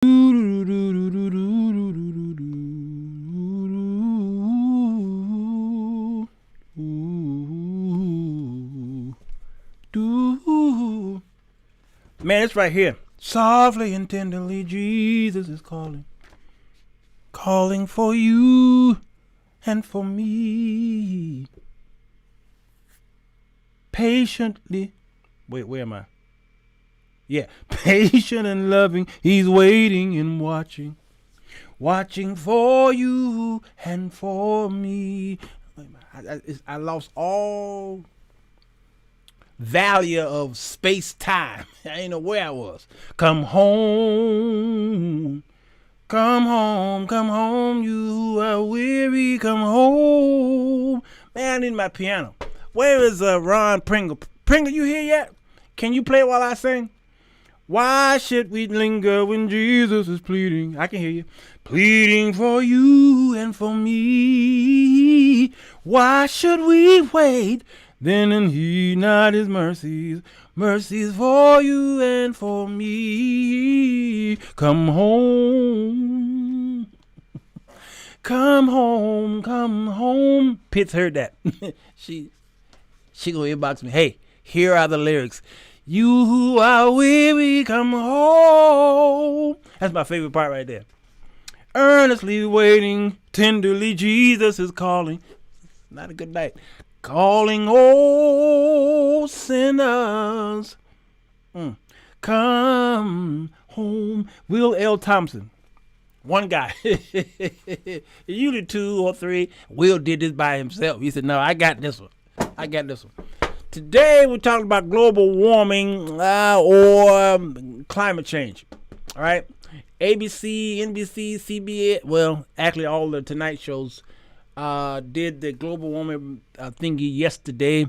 Man, it's right here. Softly and tenderly, Jesus is calling. Calling for you and for me. Patiently. Wait, where am I? Yeah. Patient and loving, he's waiting and watching. Watching for you and for me. I lost all value of space-time. I didn't know where I was. Come home. Come home, come home, you are weary, come home. Man, I need my piano. Where is Ron Pringle? Pringle, you here yet? Can you play while I sing? Why should we linger when Jesus is pleading? I can hear you. Pleading for you and for me. Why should we wait then and heed not his mercies? Mercies for you and for me. Come home. Come home, come home. Pitts heard that. She gonna inbox me. Hey, here are the lyrics. You who are weary, come home. That's my favorite part right there. Earnestly waiting, tenderly Jesus is calling. Not a good night. Calling all sinners. Come home. Will L. Thompson. One guy. Usually 2 or 3. Will did this by himself. He said, no, I got this one. Today we're talking about global warming or climate change. All right. ABC, NBC, CBS, well, actually all the Tonight shows did the global warming thingy yesterday.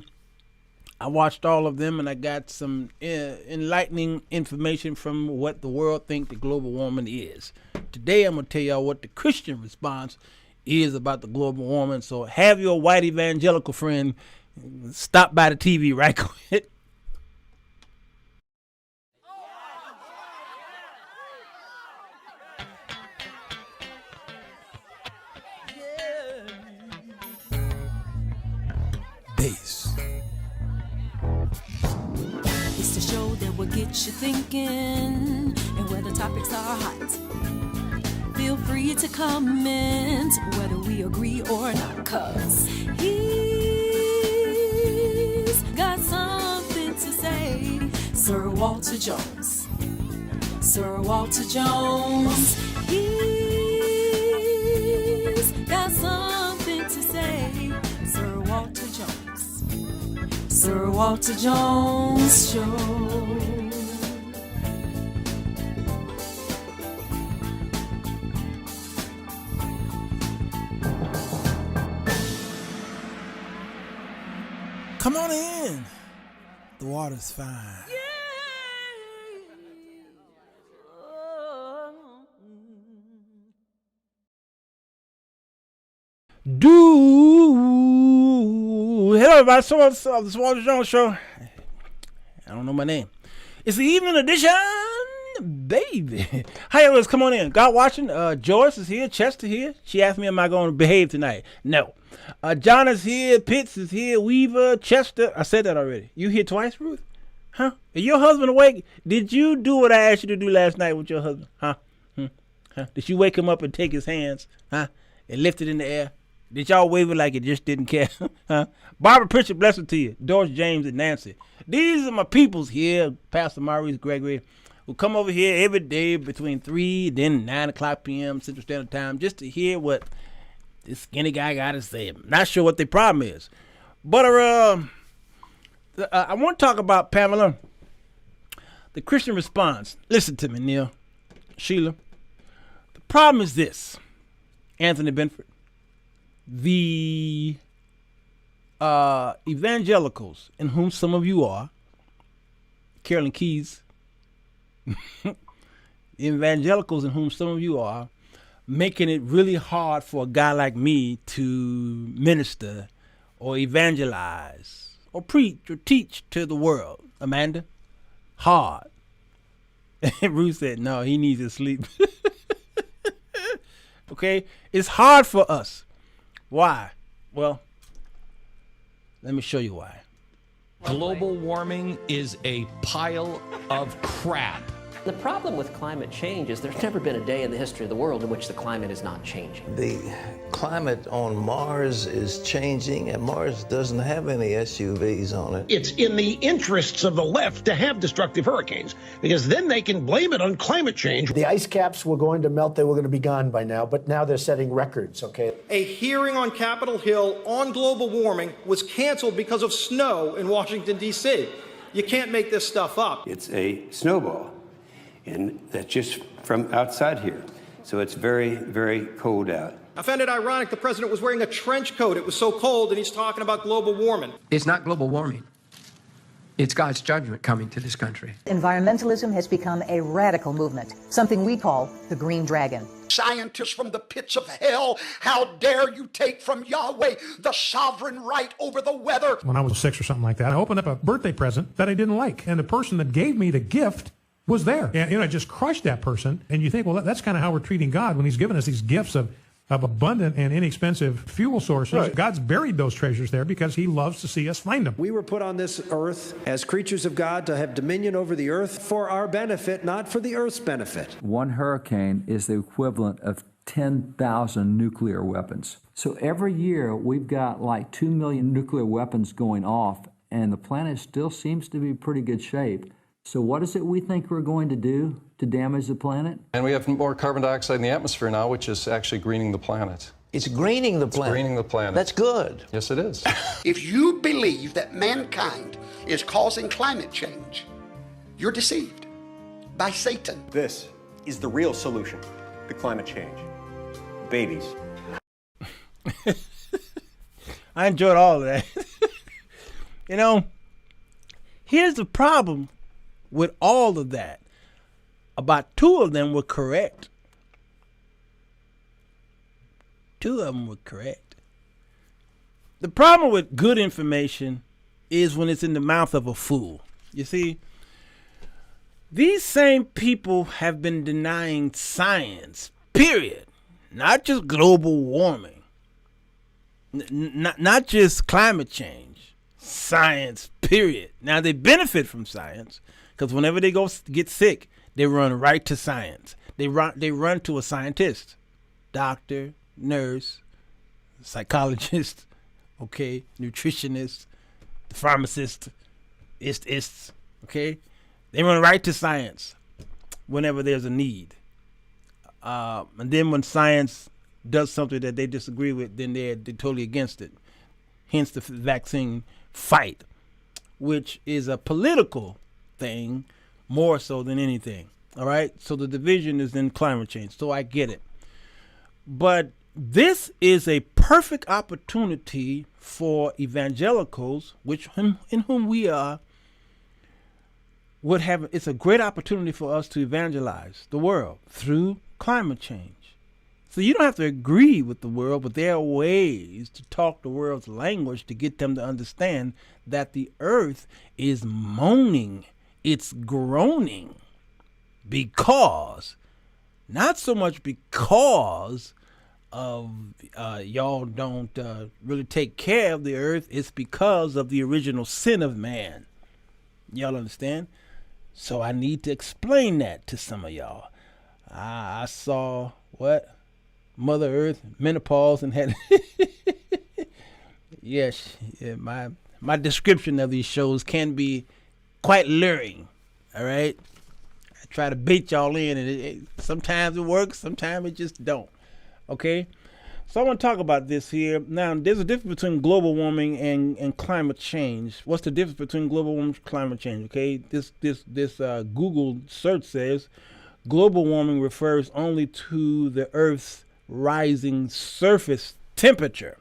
I watched all of them and I got some enlightening information from what the world think the global warming is. Today I'm going to tell y'all what the Christian response is about the global warming. So have your white evangelical friend stop by the TV right quick. Bass. It's the show that will get you thinking, and where the topics are hot. Feel free to comment whether we agree or not, 'cause he's got something to say. Sirwalterj Jones. Sirwalterj Jones. He's got something to say. Sirwalterj Jones. Sirwalterj Jones Show. Come on in. The water's fine. Hello everybody, so the Sirwalterj Jones Show. I don't know my name. It's the evening edition, baby. Hi everyone, come on in. God watching. Joyce is here, Chester here. She asked me, am I going to behave tonight? No. John is here, Pitts is here, Weaver, Chester. I said that already. You here twice, Ruth? Huh? Is your husband awake? Did you do what I asked you to do last night with your husband? Huh? Huh? Did you wake him up and take his hands? Huh? And lift it in the air? Did y'all wave it like it just didn't care? Huh? Barbara Pritchard, blessing to you. Doris James and Nancy. These are my peoples here, Pastor Maurice Gregory, who come over here every day between 3 and then 9 o'clock p.m. Central Standard Time just to hear what this skinny guy got to say. I'm not sure what the problem is. But I want to talk about, Pamela, the Christian response. Listen to me, Neil, Sheila. The problem is this, Anthony Benford. The evangelicals, in whom some of you are, Carolyn Keys, the evangelicals in whom some of you are, making it really hard for a guy like me to minister or evangelize or preach or teach to the world. Amanda, hard. And Ruth said, no, he needs to sleep. Okay? It's hard for us. Why? Well, let me show you why. Global warming is a pile of crap. The problem with climate change is there's never been a day in the history of the world in which the climate is not changing. The climate on Mars is changing, and Mars doesn't have any SUVs on it. It's in the interests of the left to have destructive hurricanes, because then they can blame it on climate change. The ice caps were going to melt. They were going to be gone by now, but now they're setting records, okay? A hearing on Capitol Hill on global warming was canceled because of snow in Washington, D.C. You can't make this stuff up. It's a snowball, and that's just from outside here. So it's very, very cold out. I found it ironic the president was wearing a trench coat. It was so cold, and he's talking about global warming. It's not global warming. It's God's judgment coming to this country. Environmentalism has become a radical movement, something we call the Green Dragon. Scientists from the pits of hell, how dare you take from Yahweh the sovereign right over the weather? When I was 6 or something like that, I opened up a birthday present that I didn't like, and the person that gave me the gift was there. And it just crushed that person. And you think, well, that's kind of how we're treating God when he's given us these gifts of abundant and inexpensive fuel sources. Right. God's buried those treasures there because he loves to see us find them. We were put on this earth as creatures of God to have dominion over the earth for our benefit, not for the earth's benefit. One hurricane is the equivalent of 10,000 nuclear weapons. So every year we've got like 2 million nuclear weapons going off, and the planet still seems to be in pretty good shape. So what is it we think we're going to do to damage the planet? And we have more carbon dioxide in the atmosphere now, which is actually greening the planet. It's greening the planet. It's greening the planet. That's good. Yes, it is. If you believe that mankind is causing climate change, you're deceived by Satan. This is the real solution to climate change. Babies. I enjoyed all of that. You know, here's the problem with all of that. About 2 of them were correct. 2 of them were correct. The problem with good information is when it's in the mouth of a fool. You see, these same people have been denying science, period. Not just global warming. Not just climate change. Science, period. Now, they benefit from science because whenever they go get sick, they run right to science. They run to a scientist, doctor, nurse, psychologist, okay, nutritionist, the pharmacist, okay? They run right to science whenever there's a need. And then when science does something that they disagree with, then they're totally against it. Hence the vaccine fight, which is a political thing more so than anything. All right? So the division is in climate change. So I get it. But this is a perfect opportunity for evangelicals, in whom we are, it's a great opportunity for us to evangelize the world through climate change. So you don't have to agree with the world, but there are ways to talk the world's language to get them to understand that the earth is moaning, it's groaning, because, not so much because of y'all don't really take care of the earth, it's because of the original sin of man. Y'all understand? So I need to explain that to some of y'all. I saw Mother Earth, menopause, and had yes, yeah, my description of these shows can be quite luring. All right, I try to bait y'all in, and sometimes it works, sometimes it just don't. Okay, so I want to talk about this here. Now, there's a difference between global warming and climate change. What's the difference between global warming and climate change? Okay, this Google search says global warming refers only to the Earth's rising surface temperature,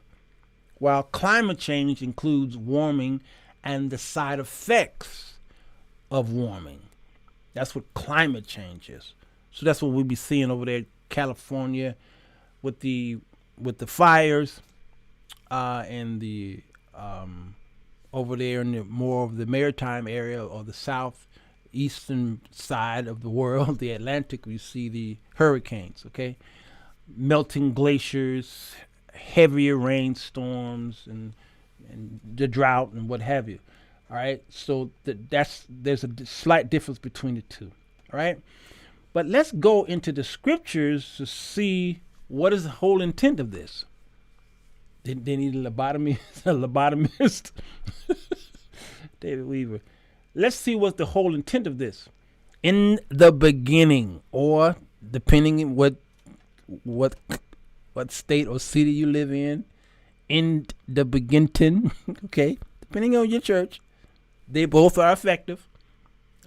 while climate change includes warming and the side effects of warming. That's what climate change is. So that's what we'll be seeing over there in California with the fires and the over there in more of the maritime area or the south, eastern side of the world, the Atlantic, we see the hurricanes, okay? Melting glaciers, heavier rainstorms, and the drought and what have you. All right, so there's a slight difference between the two. All right, but let's go into the scriptures to see what is the whole intent of this. They need a lobotomist, David Weaver. Let's see what's the whole intent of this. In the beginning, or depending on what state or city you live in the beginning, okay, depending on your church, they both are effective.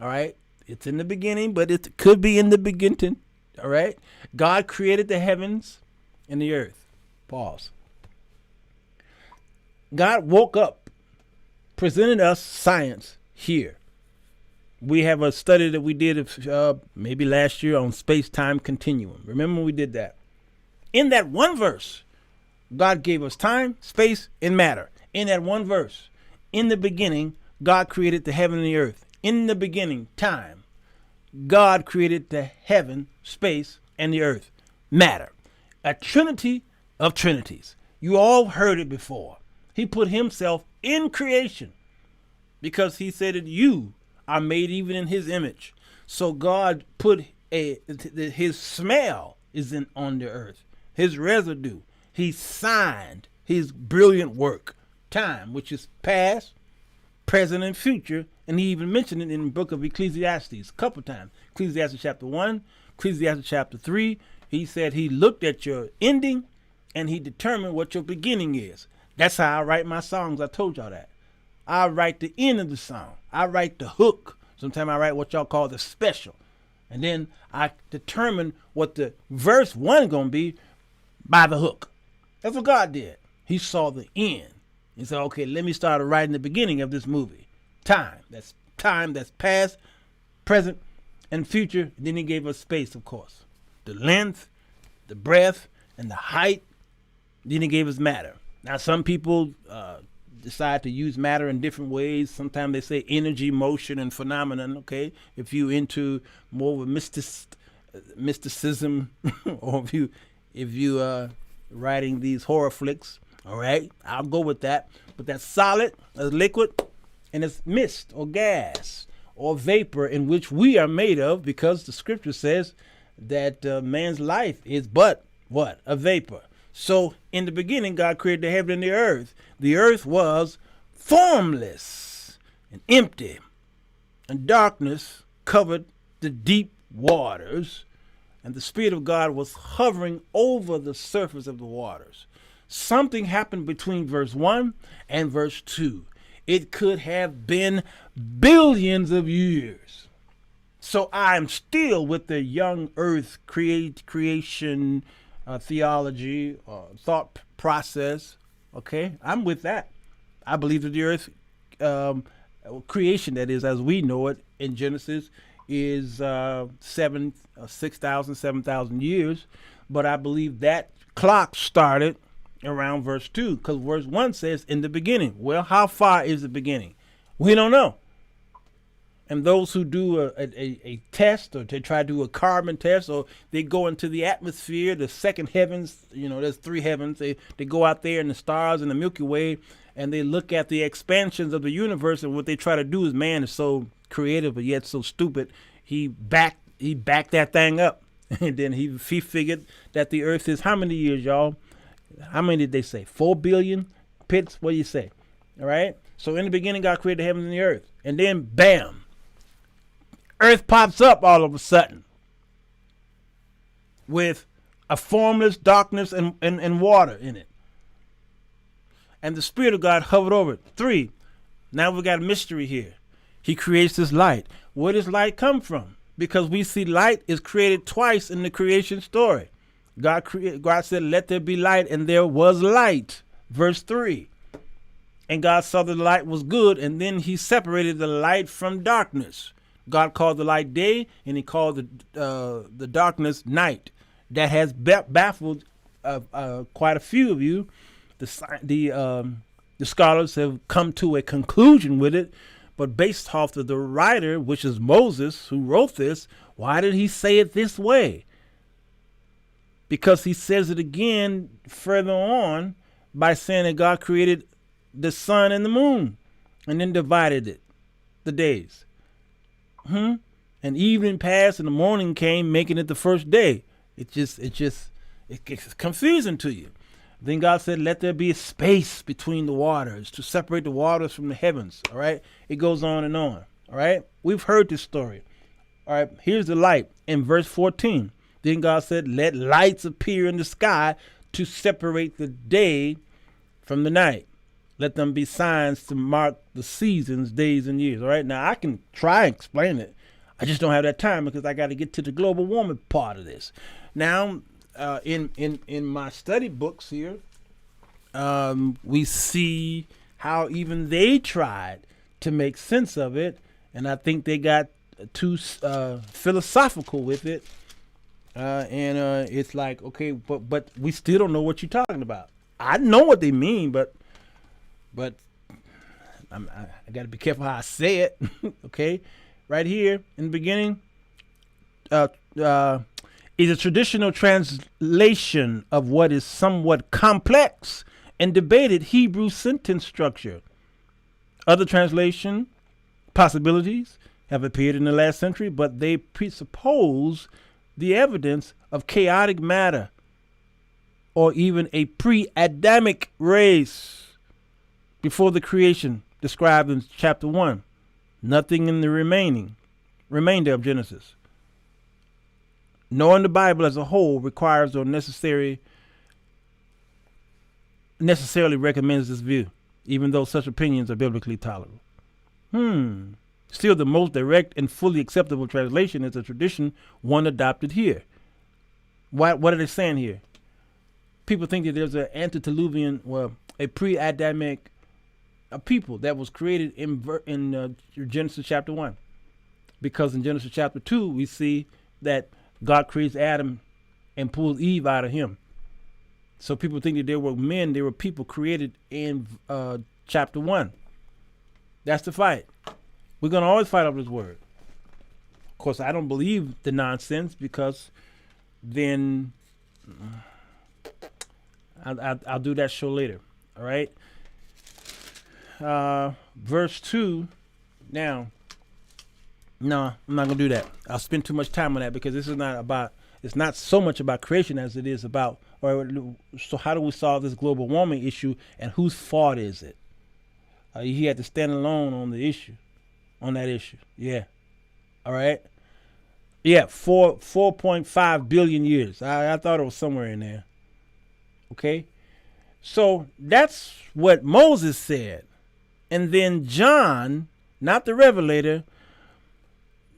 All right, it's in the beginning, but it could be in the beginning. All right, God created the heavens and the earth. Pause. God woke up, presented us science here. We have a study that we did maybe last year on space-time continuum. Remember when we did that? In that one verse, God gave us time, space, and matter. In that one verse, in the beginning, God created the heaven and the earth. In the beginning, time, God created the heaven, space, and the earth. Matter. A trinity of trinities. You all heard it before. He put himself in creation because he said that you are made even in his image. So God put his smell is on the earth. His residue. He signed his brilliant work. Time, which is past, present, and future. And he even mentioned it in the book of Ecclesiastes a couple times. Ecclesiastes chapter 1, Ecclesiastes chapter 3. He said he looked at your ending and he determined what your beginning is. That's how I write my songs. I told y'all that. I write the end of the song. I write the hook. Sometimes I write what y'all call the special. And then I determine what the verse 1 going to be by the hook. That's what God did. He saw the end. He said, okay, let me start writing the beginning of this movie. Time. That's past, present, and future. And then he gave us space, of course. The length, the breadth, and the height. Then he gave us matter. Now, some people decide to use matter in different ways. Sometimes they say energy, motion, and phenomenon, okay? If you into more of a mysticism, or if you writing these horror flicks, all right, I'll go with that. But that's solid, that's liquid, and it's mist or gas or vapor in which we are made of, because the scripture says that man's life is but what? A vapor. So in the beginning, God created the heaven and the earth. The earth was formless and empty, and darkness covered the deep waters, and the Spirit of God was hovering over the surface of the waters. Something happened between verse 1 and verse 2. It could have been billions of years. So I'm still with the young earth creation theology, thought process. Okay, I'm with that. I believe that the earth creation, that is, as we know it in Genesis, is 6,000, 7,000 years. But I believe that clock started around verse 2, because verse 1 says in the beginning. Well, how far is the beginning? We don't know. And those who do a test, or they try to do a carbon test, or they go into the atmosphere, the second heavens, there's 3 heavens. They go out there in the stars and the Milky Way, and they look at the expansions of the universe. And what they try to do is, man is so creative but yet so stupid. He backed that thing up, and then he figured that the earth is how many years, y'all? How many did they say? 4 billion pits? What do you say? All right. So in the beginning, God created the heavens and the earth, and then bam. Earth pops up all of a sudden with a formless darkness and water in it. And the Spirit of God hovered over it. 3, now we got a mystery here. He creates this light. Where does light come from? Because we see light is created twice in the creation story. God said, let there be light, and there was light. Verse 3. And God saw that the light was good, and then he separated the light from darkness. God called the light day, and he called the darkness night. That has baffled quite a few of you. The scholars have come to a conclusion with it, But based off of the writer, which is Moses, who wrote this, why did he say it this way? Because he says it again further on by saying that God created the sun and the moon and then divided it, the days. And evening passed and the morning came, making it the first day. It gets confusing to you. Then God said, let there be a space between the waters to separate the waters from the heavens. All right. It goes on and on. All right. We've heard this story. All right. Here's the light in verse 14. Then God said, let lights appear in the sky to separate the day from the night. Let them be signs to mark the seasons, days, and years. All right. Now, I can try and explain it. I just don't have that time because I got to get to the global warming part of this. Now, in my study books here, we see how even they tried to make sense of it. And I think they got too philosophical with it. And it's like, okay, but we still don't know what you're talking about. I know what they mean, but I got to be careful how I say it. Okay, right here in the beginning, is a traditional translation of what is somewhat complex and debated Hebrew sentence structure. Other translation possibilities have appeared in the last century, but they presuppose the evidence of chaotic matter or even a pre-Adamic race before the creation described in chapter 1. Nothing in the remainder of Genesis. Knowing the Bible as a whole requires or necessarily recommends this view, even though such opinions are biblically tolerable. Still, the most direct and fully acceptable translation is the tradition one adopted here. What are they saying here? People think that there's an antediluvian, a pre-Adamic people that was created in Genesis chapter 1. Because in Genesis chapter 2, we see that God creates Adam and pulls Eve out of him. So people think that there were people created in chapter 1. That's the fight. We're going to always fight over this word. Of course, I don't believe the nonsense because then I'll do that show later. All right. Verse 2. Now, no, I'm not going to do that. I'll spend too much time on that because this is it's not so much about creation as it is about, so how do we solve this global warming issue and whose fault is it? He had to stand alone on that issue. Yeah. All right. Yeah. 4.5 billion years. I thought it was somewhere in there. Okay. So that's what Moses said. And then John, not the Revelator,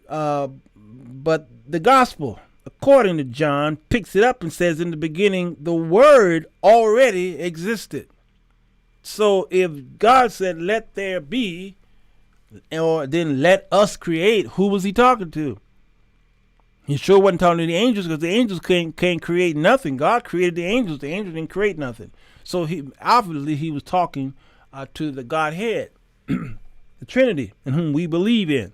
but the gospel, according to John, picks it up and says in the beginning, the word already existed. So if God said, let there be, or then let us create, who was he talking to? He sure wasn't talking to the angels because the angels can't create nothing. God created the angels. The angels didn't create nothing. So he was talking to the Godhead, the Trinity, in whom we believe in.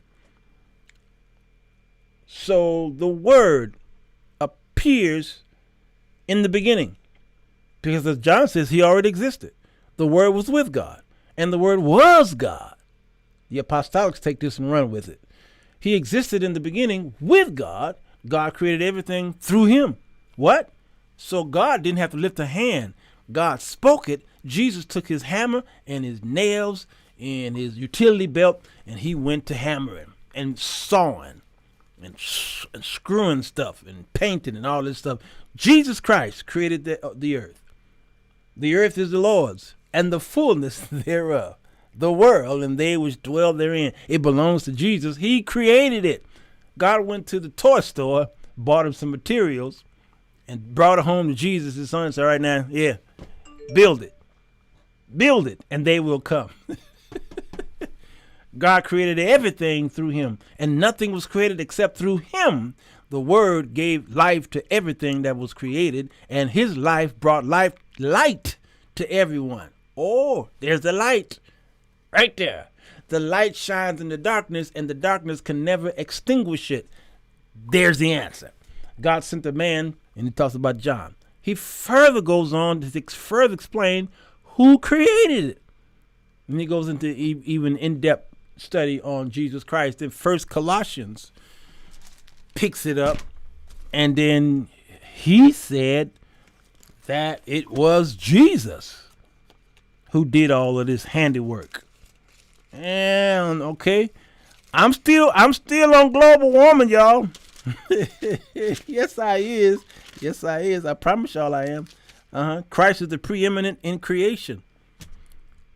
So the word appears in the beginning because as John says, he already existed. The word was with God and the word was God. The apostolics take this and run with it. He existed in the beginning with God. God created everything through him. What? So God didn't have to lift a hand. God spoke it. Jesus took his hammer and his nails and his utility belt and he went to hammering and sawing and screwing stuff and painting and all this stuff. Jesus Christ created the earth. The earth is the Lord's and the fullness thereof, the world and they which dwell therein. It belongs to Jesus. He created it. God went to the toy store, bought him some materials and brought it home to Jesus, his son, and said, all right, now, yeah, build it, and they will come. God created everything through him, and nothing was created except through him. The word gave life to everything that was created, and his life brought light to everyone. Oh, there's the light right there. the light shines in the darkness, and the darkness can never extinguish it. There's the answer. God sent a man, and he talks about John. He further goes on to further explain who created it. And he goes into even in-depth study on Jesus Christ. Then First Colossians picks it up, and then he said that it was Jesus who did all of this handiwork. And okay, I'm still on global warming, y'all. Yes, I is. Yes, I is. I promise y'all I am. Christ is the preeminent in creation.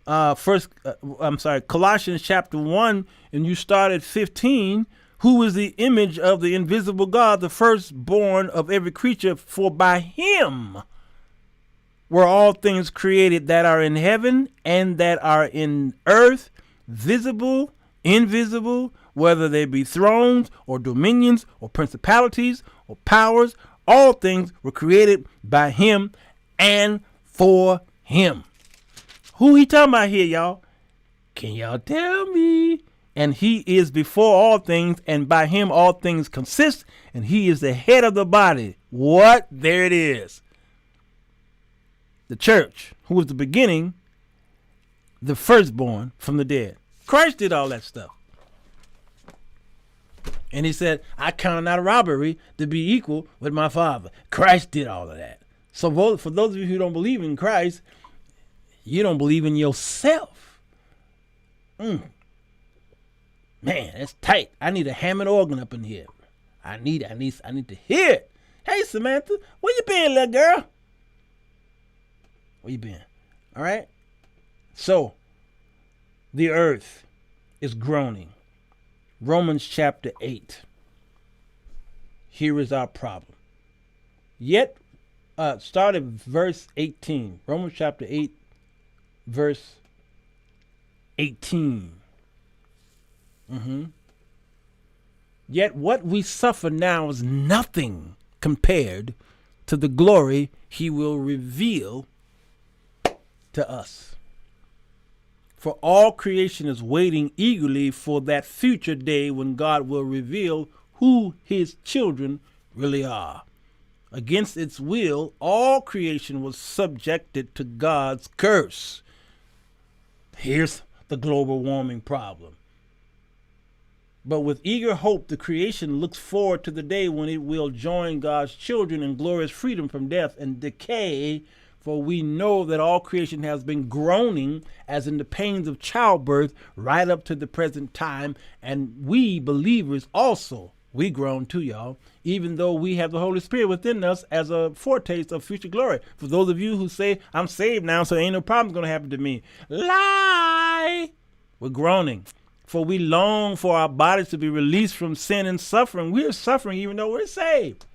Colossians chapter 1, and you start at 15. Who is the image of the invisible God, the firstborn of every creature? For by him were all things created that are in heaven and that are in earth, visible, invisible, whether they be thrones or dominions or principalities or powers. All things were created by him and for him. Who he talking about here, y'all? Can y'all tell me? And he is before all things, and by him all things consist, and he is the head of the body. What? There it is. The church, who was the beginning, the firstborn from the dead. Christ did all that stuff. And he said, I count it not a robbery to be equal with my Father. Christ did all of that. So for those of you who don't believe in Christ, you don't believe in yourself. Man, that's tight. I need a Hammond organ up in here. I need to hear it. Hey, Samantha, where you been, little girl? Where you been? All right. So, the earth is groaning. Romans chapter 8. Here is our problem. Yet, start at verse 18. Romans chapter 8, verse 18. Yet what we suffer now is nothing compared to the glory he will reveal to us. For all creation is waiting eagerly for that future day when God will reveal who his children really are. Against its will, all creation was subjected to God's curse. Here's the global warming problem. But with eager hope, the creation looks forward to the day when it will join God's children in glorious freedom from death and decay. For we know that all creation has been groaning as in the pains of childbirth right up to the present time. And we believers also, we groan too, y'all, even though we have the Holy Spirit within us as a foretaste of future glory. For those of you who say, I'm saved now, so ain't no problem going to happen to me. Lie! We're groaning. For we long for our bodies to be released from sin and suffering. We are suffering even though we're saved.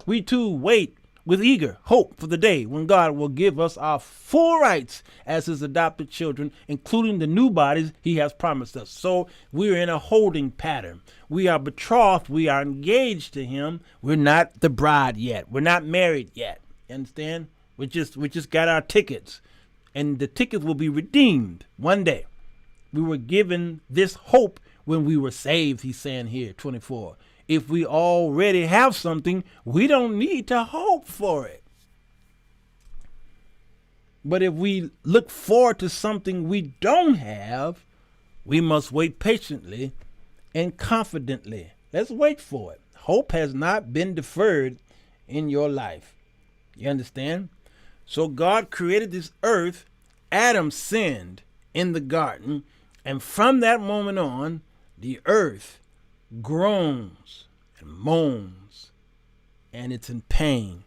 We too wait with eager hope for the day when God will give us our full rights as his adopted children, including the new bodies he has promised us. So we're in a holding pattern. We are betrothed. We are engaged to him. We're not the bride yet. We're not married yet. You understand? We just got our tickets, and the tickets will be redeemed one day. We were given this hope when we were saved, he's saying here, 24. If we already have something, we don't need to hope for it. But if we look forward to something we don't have, we must wait patiently and confidently. Let's wait for it. Hope has not been deferred in your life. You understand? So God created this earth. Adam sinned in the garden. And from that moment on, the earth groans and moans, and it's in pain.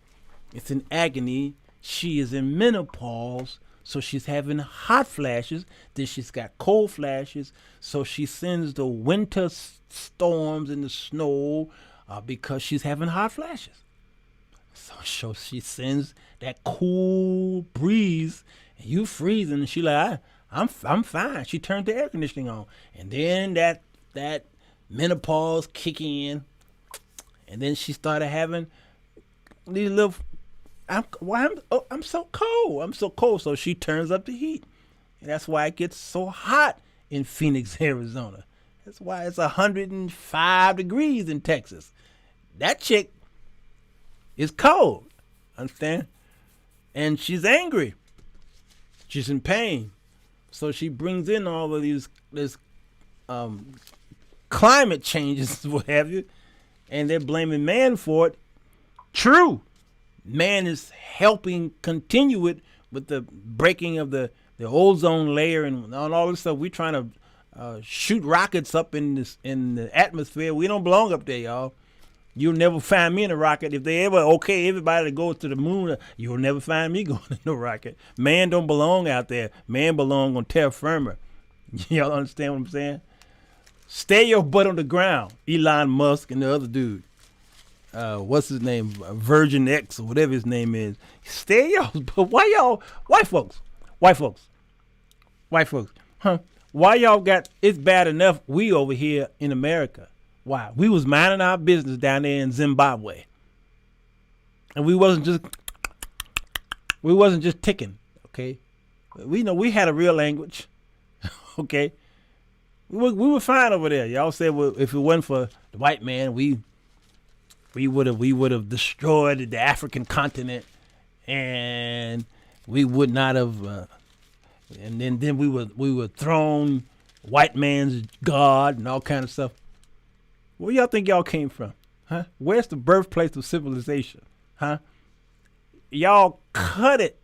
It's in agony. She is in menopause, so she's having hot flashes. Then she's got cold flashes, so she sends the winter storms in the snow because she's having hot flashes. So she sends that cool breeze, and you freezing, and she like, I'm fine. She turned the air conditioning on, and then that menopause kick in, and then she started having these little. I'm so cold. I'm so cold. So she turns up the heat, and that's why it gets so hot in Phoenix, Arizona. That's why it's 105 degrees in Texas. That chick is cold. Understand? And she's angry. She's in pain. So she brings in all of this climate changes, what have you, and they're blaming man for it. True. Man is helping continue it with the breaking of the ozone layer and all this stuff. We're trying to shoot rockets up in the atmosphere. We don't belong up there, y'all. You'll never find me in a rocket. If they ever everybody to go to the moon, you'll never find me going in no rocket. Man don't belong out there. Man belong on terra firma. Y'all understand what I'm saying? Stay your butt on the ground. Elon Musk and the other dude. What's his name? Virgin X or whatever his name is. Stay y'all. But why y'all, white folks, huh? Why y'all got, it's bad enough we over here in America. Why? We was minding our business down there in Zimbabwe. And we wasn't just ticking, okay? We know we had a real language, okay? We were fine over there. Y'all said, well, if it wasn't for the white man, we would have destroyed the African continent, and we would not have. And then we were thrown white man's God and all kind of stuff. Where y'all think y'all came from, huh? Where's the birthplace of civilization, huh? Y'all cut it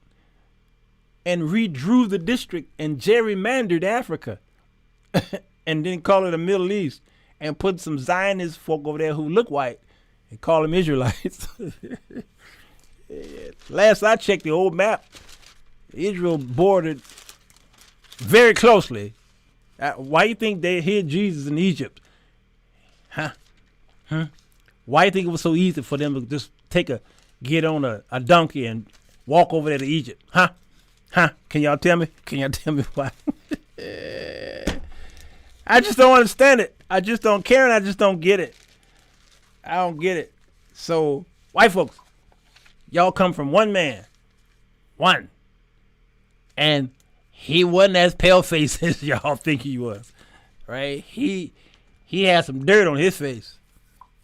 and redrew the district and gerrymandered Africa, and then call it the Middle East and put some Zionist folk over there who look white and call them Israelites. Last I checked the old map, Israel bordered very closely. Why you think they hid Jesus in Egypt? Huh? Why you think it was so easy for them to just get on a donkey and walk over there to Egypt? Huh? Can y'all tell me? Why? I just don't understand it. I just don't care, and I just don't get it. I don't get it. So, white folks, y'all come from one man. One. And he wasn't as pale-faced as y'all think he was. Right? He had some dirt on his face.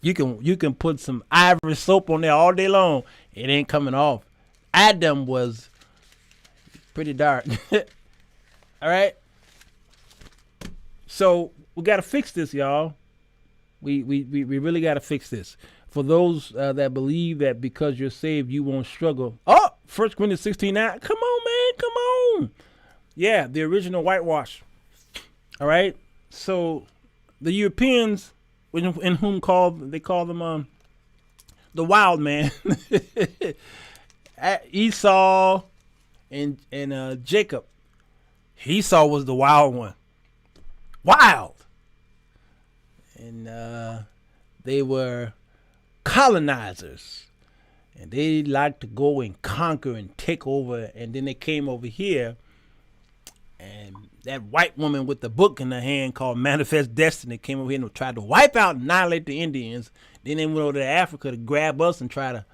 You can put some ivory soap on there all day long. It ain't coming off. Adam was pretty dark. All right? So we got to fix this, y'all. We really got to fix this. For those that believe that because you're saved, you won't struggle. Oh, 1 Corinthians 16:9. Come on, man. Come on. Yeah, the original whitewash. All right? So the Europeans, in whom they call them the wild man, Esau and Jacob. Esau was the wild one. Wild. And they were colonizers. And they liked to go and conquer and take over. And then they came over here. And that white woman with the book in her hand called Manifest Destiny came over here and tried to wipe out and annihilate the Indians. Then they went over to Africa to grab us and try to,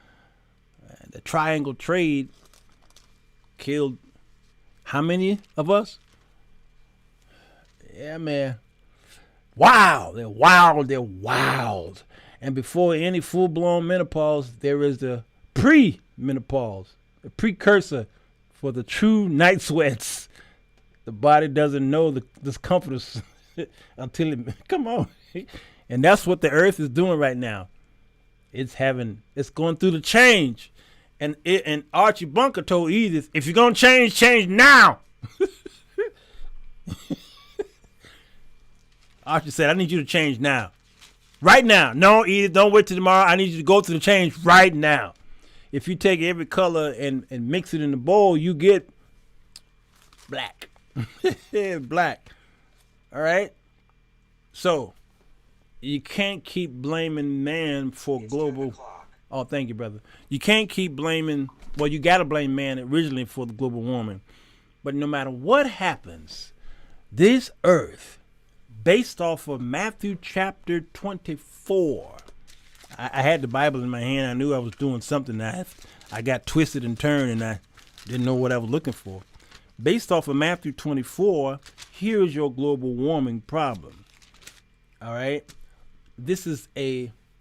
the triangle trade killed how many of us? Yeah, man. Wow, they're wild. And before any full-blown menopause, there is the pre-menopause, the precursor for the true night sweats. The body doesn't know the discomfort until it, come on. And that's what the earth is doing right now. It's going through the change. And Archie Bunker told Edith, if you're going to change now. Archie said, I need you to change now. Right now. No, Edith, don't wait till tomorrow. I need you to go through the change right now. If you take every color and mix it in the bowl, you get black. Black. All right? So, you can't keep blaming man for global... Oh, thank you, brother. You can't keep blaming... Well, you got to blame man originally for the global warming. But no matter what happens, this earth... based off of Matthew chapter 24. I had the Bible in my hand. I knew I was doing something. I got twisted and turned, and I didn't know what I was looking for. based off of Matthew 24, here's your global warming problem. All right? This is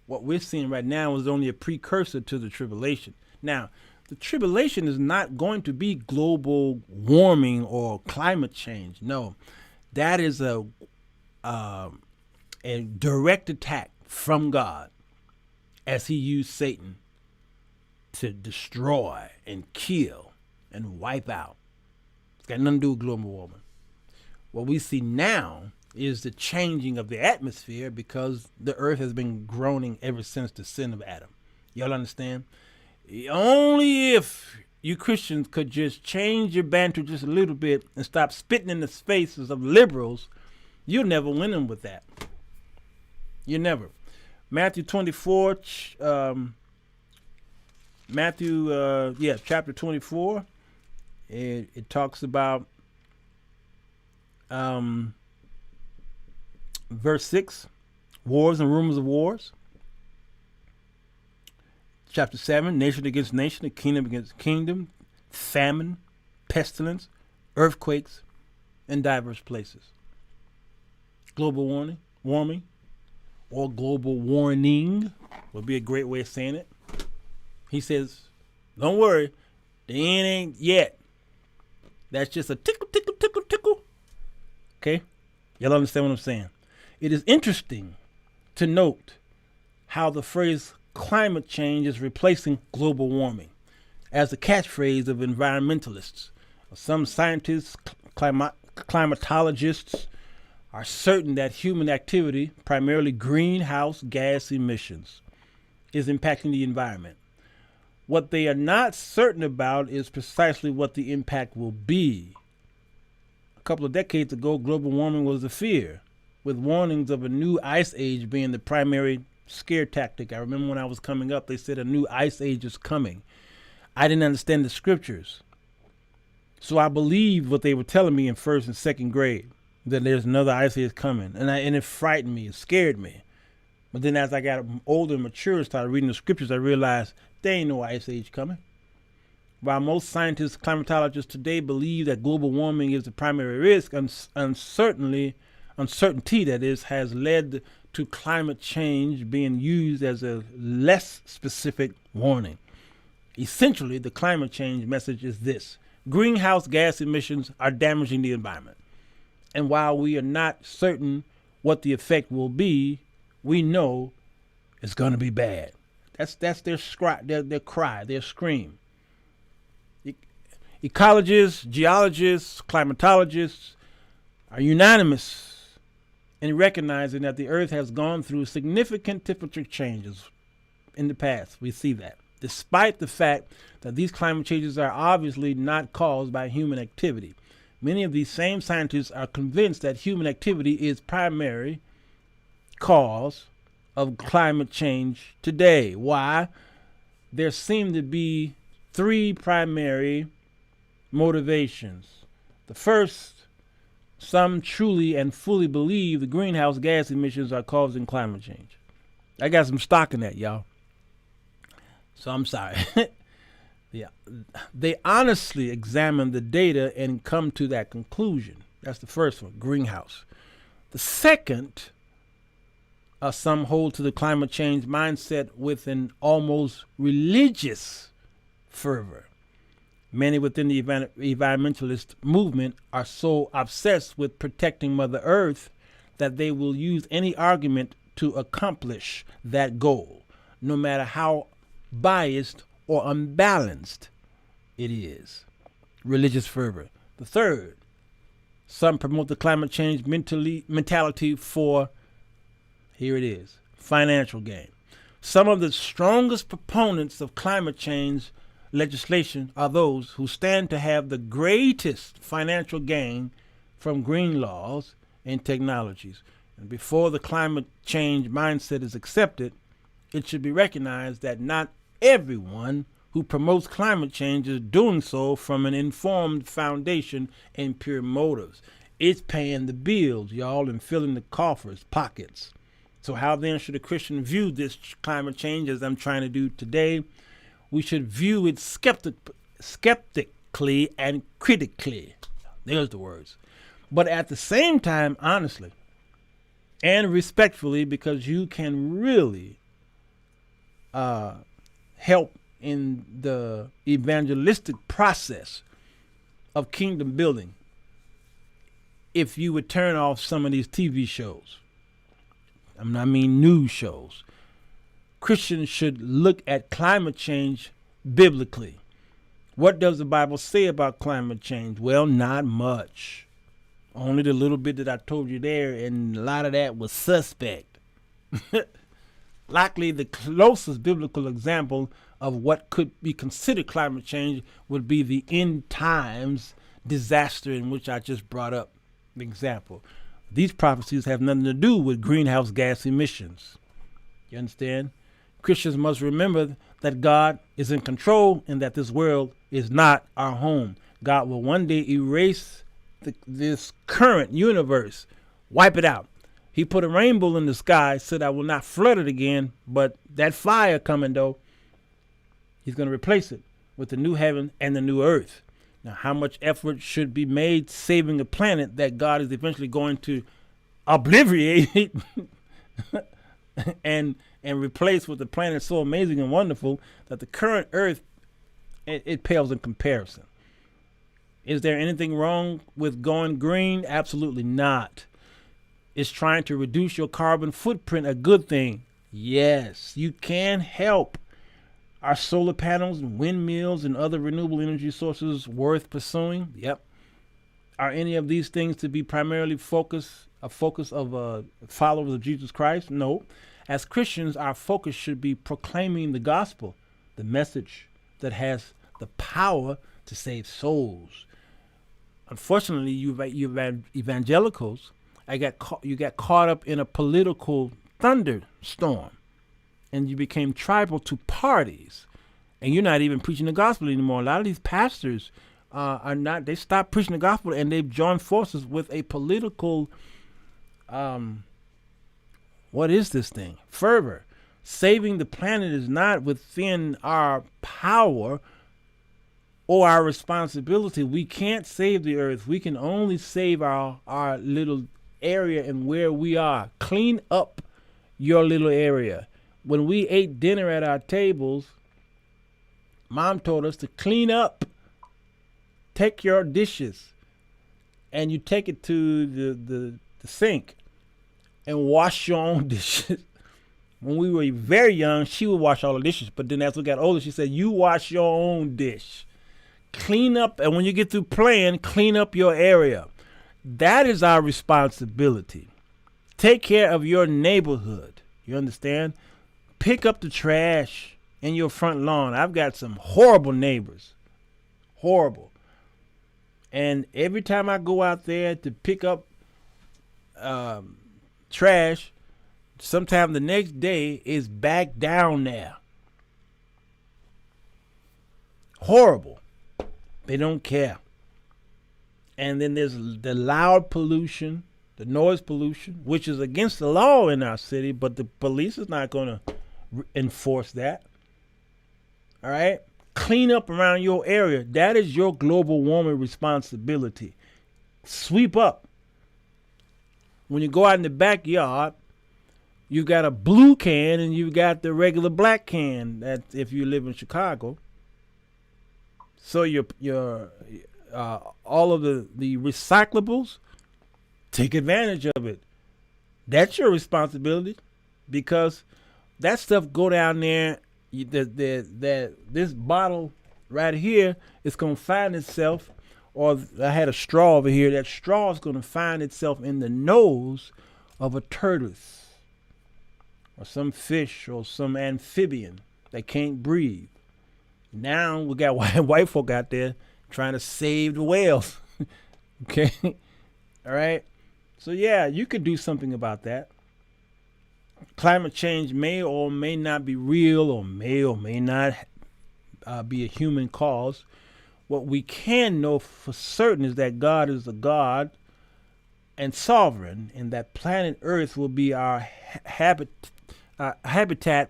what we're seeing right now is only a precursor to the tribulation. Now, the tribulation is not going to be global warming or climate change. No, that is a direct attack from God as he used Satan to destroy and kill and wipe out. It's got nothing to do with global warming. What we see now is the changing of the atmosphere because the earth has been groaning ever since the sin of Adam. Y'all understand? Only if you Christians could just change your banter just a little bit and stop spitting in the faces of liberals, you'll never win them with that. You never. Matthew 24, chapter 24, it talks about verse 6, wars and rumors of wars. Chapter 7, nation against nation, kingdom against kingdom, famine, pestilence, earthquakes, in diverse places. Global warming, or global warning would be a great way of saying it. He says, don't worry, the end ain't yet. That's just a tickle, tickle, tickle, tickle. Okay? Y'all understand what I'm saying? It is interesting to note how the phrase climate change is replacing global warming as a catchphrase of environmentalists. Some scientists, climatologists, are certain that human activity, primarily greenhouse gas emissions, is impacting the environment. What they are not certain about is precisely what the impact will be. A couple of decades ago, global warming was a fear, with warnings of a new ice age being the primary scare tactic. I remember when I was coming up, they said a new ice age is coming. I didn't understand the scriptures. So I believed what they were telling me in first and second grade, that there's another ice age coming. And it frightened me, it scared me. But then as I got older and mature and started reading the scriptures, I realized there ain't no ice age coming. While most scientists, climatologists today believe that global warming is the primary risk, uncertainty that is, has led to climate change being used as a less specific warning. Essentially, the climate change message is this: greenhouse gas emissions are damaging the environment. And while we are not certain what the effect will be, we know it's going to be bad. That's their cry, their scream. Ecologists, geologists, climatologists are unanimous in recognizing that the earth has gone through significant temperature changes in the past. We see that, despite the fact that these climate changes are obviously not caused by human activity. Many of these same scientists are convinced that human activity is primary cause of climate change today. Why? There seem to be three primary motivations. The first, some truly and fully believe the greenhouse gas emissions are causing climate change. I got some stock in that, y'all. So I'm sorry. Yeah, they honestly examine the data and come to that conclusion. That's the first one, greenhouse. The second, some hold to the climate change mindset with an almost religious fervor. Many within the environmentalist movement are so obsessed with protecting Mother Earth that they will use any argument to accomplish that goal, no matter how biased or unbalanced it is. Religious fervor. The third, some promote the climate change mentality for, here it is, financial gain. Some of the strongest proponents of climate change legislation are those who stand to have the greatest financial gain from green laws and technologies. And before the climate change mindset is accepted, it should be recognized that not everyone who promotes climate change is doing so from an informed foundation and pure motives. It's paying the bills, y'all, and filling the coffers, pockets. So how then should a Christian view this climate change as I'm trying to do today? We should view it skeptically and critically. There's the words. But at the same time, honestly and respectfully, because you can really help in the evangelistic process of kingdom building if you would turn off some of these TV shows. I mean news shows. Christians should look at climate change biblically. What does the Bible say about climate change? Well, not much. Only the little bit that I told you there, and a lot of that was suspect. Likely the closest biblical example of what could be considered climate change would be the end times disaster in which I just brought up the example. These prophecies have nothing to do with greenhouse gas emissions. You understand? Christians must remember that God is in control and that this world is not our home. God will one day erase this current universe, wipe it out. He put a rainbow in the sky, said I will not flood it again, but that fire coming though, he's going to replace it with the new heaven and the new earth. Now, how much effort should be made saving a planet that God is eventually going to obliterate and replace with a planet so amazing and wonderful that the current earth, it pales in comparison. Is there anything wrong with going green? Absolutely not. Is trying to reduce your carbon footprint a good thing? Yes, you can help. Are solar panels and windmills and other renewable energy sources worth pursuing? Yep. Are any of these things to be primarily a focus of followers of Jesus Christ? No. As Christians, our focus should be proclaiming the gospel, the message that has the power to save souls. Unfortunately, you evangelicals, you got caught up in a political thunderstorm, and you became tribal to parties, and you're not even preaching the gospel anymore. A lot of these pastors are not. They stopped preaching the gospel, and they've joined forces with a political, what is this thing? Fervor. Saving the planet is not within our power or our responsibility. We can't save the earth. We can only save our little area and where we are. Clean up your little area. When we ate dinner at our tables, Mom told us to clean up. Take your dishes and you take it to the sink and wash your own dishes. When we were very young, she would wash all the dishes, but then as we got older, she said, you wash your own dish. Clean up, and when you get through playing, clean up your area. That is our responsibility. Take care of your neighborhood. You understand? Pick up the trash in your front lawn. I've got some horrible neighbors. Horrible. And every time I go out there to pick up trash, sometime the next day is back down there. Horrible. They don't care. And then there's the loud pollution, the noise pollution, which is against the law in our city, but the police is not going to enforce that. All right? Clean up around your area. That is your global warming responsibility. Sweep up. When you go out in the backyard, you got a blue can and you got the regular black can. That if you live in Chicago. So your all of the recyclables, take advantage of it. That's your responsibility, because that stuff go down there. This bottle right here is gonna find itself, or I had a straw over here. That straw is gonna find itself in the nose of a tortoise, or some fish, or some amphibian that can't breathe. Now we got white folk out there trying to save the whales. Okay? All right? So, yeah, you could do something about that. Climate change may or may not be real, or may not be a human cause. What we can know for certain is that God is a God and sovereign, and that planet Earth will be our habitat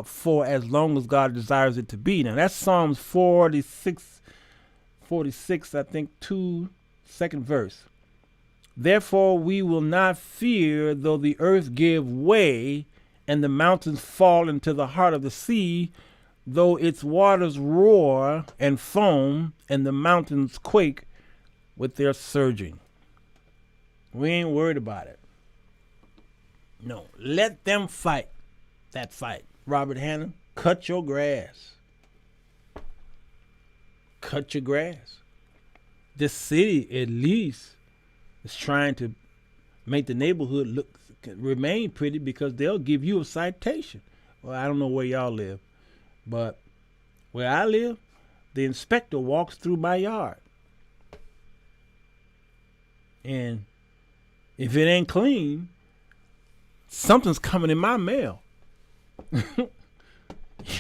for as long as God desires it to be. Now that's Psalms 46, I think 2, second verse. Therefore we will not fear, though the earth give way, and the mountains fall into the heart of the sea, though its waters roar and foam, and the mountains quake with their surging. We ain't worried about it. No, let them fight that fight. Robert Hanna, cut your grass. Cut your grass. This city, at least, is trying to make the neighborhood remain pretty because they'll give you a citation. Well, I don't know where y'all live, but where I live, the inspector walks through my yard. And if it ain't clean, something's coming in my mail.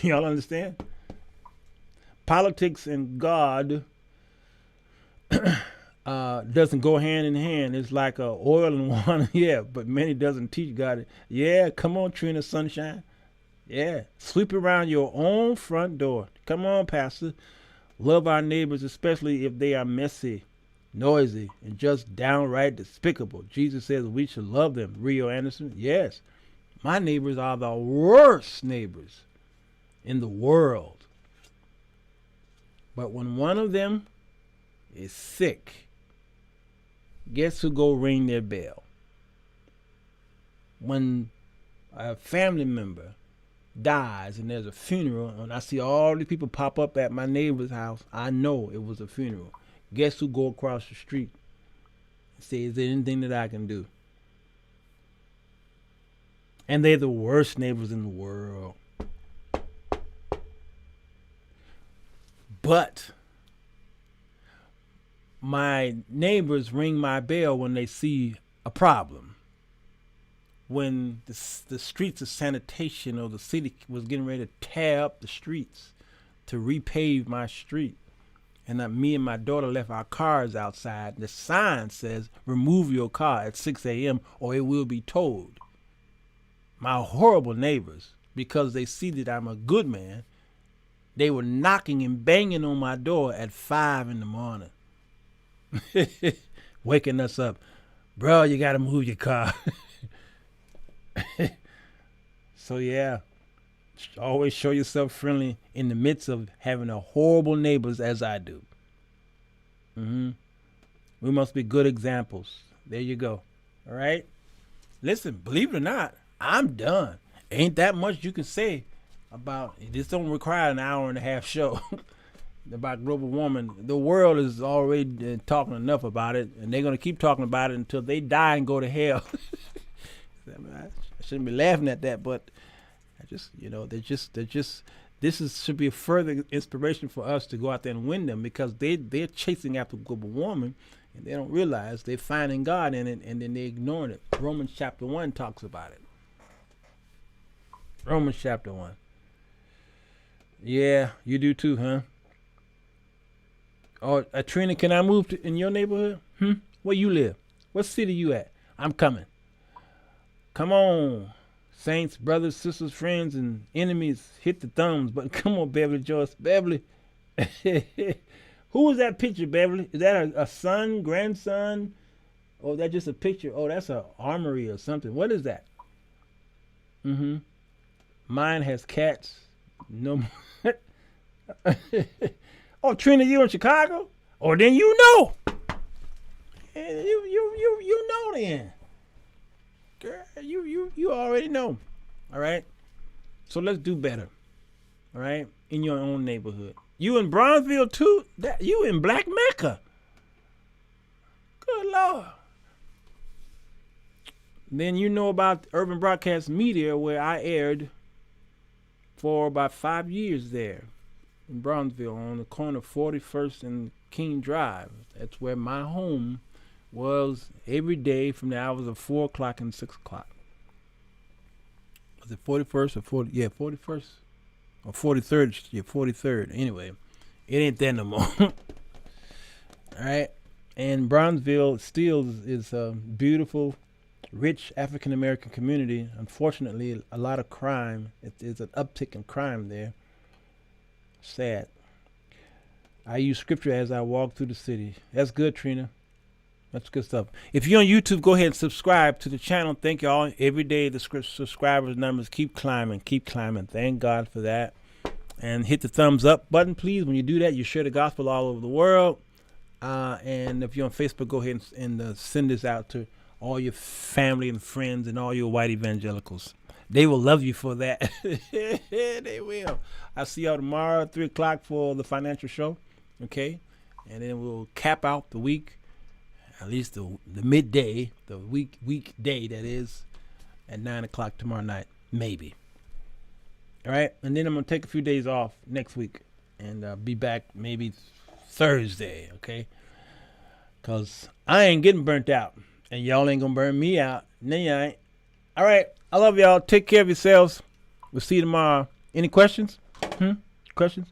Y'all understand? Politics and God doesn't go hand in hand. It's like oil and water. Yeah, but many doesn't teach God. Yeah, come on, Trina Sunshine. Yeah, sweep around your own front door. Come on, Pastor. Love our neighbors, especially if they are messy, noisy, and just downright despicable. Jesus says we should love them. Rio Anderson, yes. My neighbors are the worst neighbors in the world. But when one of them is sick, guess who go ring their bell? When a family member dies and there's a funeral, and I see all these people pop up at my neighbor's house, I know it was a funeral. Guess who go across the street and say, is there anything that I can do? And they're the worst neighbors in the world. But my neighbors ring my bell when they see a problem. When the streets of sanitation or the city was getting ready to tear up the streets to repave my street, and me and my daughter left our cars outside, the sign says, remove your car at 6 a.m. or it will be towed. My horrible neighbors, because they see that I'm a good man, they were knocking and banging on my door at 5 in the morning. Waking us up. Bro, you got to move your car. So yeah, always show yourself friendly in the midst of having a horrible neighbors as I do. We must be good examples. There you go. All right. Listen, believe it or not, I'm done. Ain't that much you can say about it. This don't require an hour and a half show about global warming. The world is already talking enough about it, and they're going to keep talking about it until they die and go to hell. I shouldn't be laughing at that, but I just, this should be a further inspiration for us to go out there and win them, because they're chasing after global warming, and they don't realize they're finding God in it, and then they're ignoring it. Romans chapter 1 talks about it. Romans chapter 1. Yeah, you do too, huh? Oh, Trina, can I move in your neighborhood? Where you live? What city you at? I'm coming. Come on, saints, brothers, sisters, friends, and enemies, hit the thumbs. But come on, Beverly Joyce. Beverly. Who was that picture, Beverly? Is that a son, grandson? Or is that just a picture? Oh, that's an armory or something. What is that? Mine has cats. No. Oh, Trina, you in Chicago? Oh, then you know. You know then. Girl, you already know. All right? So let's do better. All right? In your own neighborhood. You in Bronzeville too? You in Black Mecca. Good Lord. Then you know about Urban Broadcast Media, where I aired for about 5 years there in Bronzeville on the corner of 41st and King Drive. That's where my home was every day from the hours of 4 o'clock and 6 o'clock. Was it 41st or 40? Yeah, 41st or 43rd. Yeah, 43rd. Anyway, it ain't there no more. All right. And Bronzeville still is a beautiful, rich African-American community. Unfortunately, a lot of crime. There's an uptick in crime there. Sad. I use scripture as I walk through the city. That's good, Trina. That's good stuff. If you're on YouTube, go ahead and subscribe to the channel. Thank you all. Every day the subscribers numbers keep climbing, keep climbing. Thank God for that. And hit the thumbs up button, please. When you do that, you share the gospel all over the world. And if you're on Facebook, go ahead and send this out to all your family and friends and all your white evangelicals. They will love you for that. They will. I'll see y'all tomorrow at 3 o'clock for the financial show. Okay? And then we'll cap out the week, at least the midday, the weekday that is, at 9 o'clock tomorrow night. Maybe. All right? And then I'm going to take a few days off next week and be back maybe Thursday. Okay? Because I ain't getting burnt out. And y'all ain't going to burn me out. No, you ain't. All right. I love y'all. Take care of yourselves. We'll see you tomorrow. Any questions? Questions?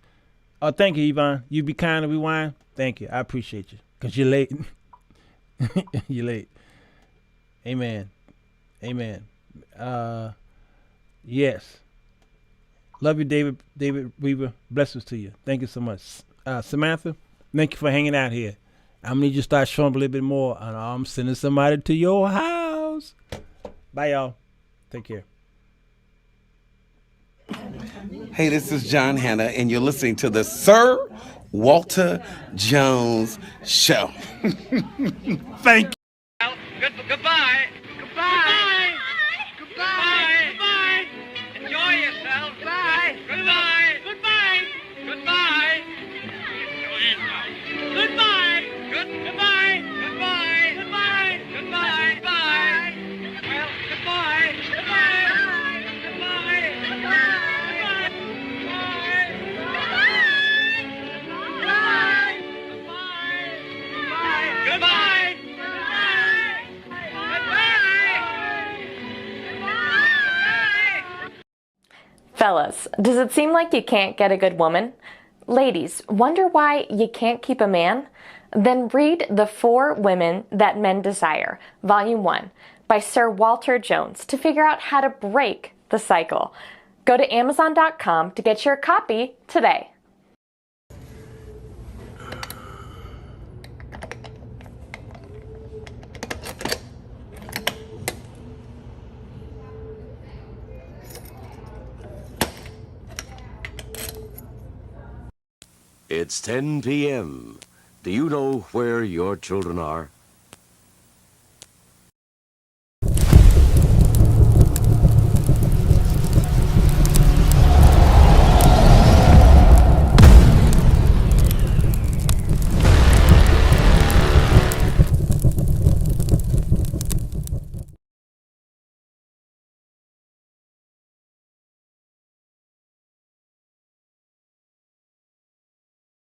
Oh, thank you, Yvonne. You be kind and rewind. Thank you. I appreciate you. Because you're late. You're late. Amen. Amen. Yes. Love you, David Weaver. Blessings to you. Thank you so much. Samantha, thank you for hanging out here. I'm going to need you to start showing up a little bit more. And I'm sending somebody to your house. Bye, y'all. Take care. Hey, this is John Hanna, and you're listening to the Sir Walter Jones Show. Thank you. Goodbye. Goodbye. Goodbye. Goodbye. Enjoy yourself. Bye. Goodbye. Goodbye. Goodbye. Goodbye. Goodbye. Goodbye. Goodbye. Goodbye. Bye. Well, goodbye. Goodbye. Fellas, does it seem like you can't get a good woman? Ladies, wonder why you can't keep a man? Then read The 4 Women That Men Desire, Volume 1, by Sirwalterj Jones to figure out how to break the cycle. Go to Amazon.com to get your copy today. It's 10 p.m. Do you know where your children are?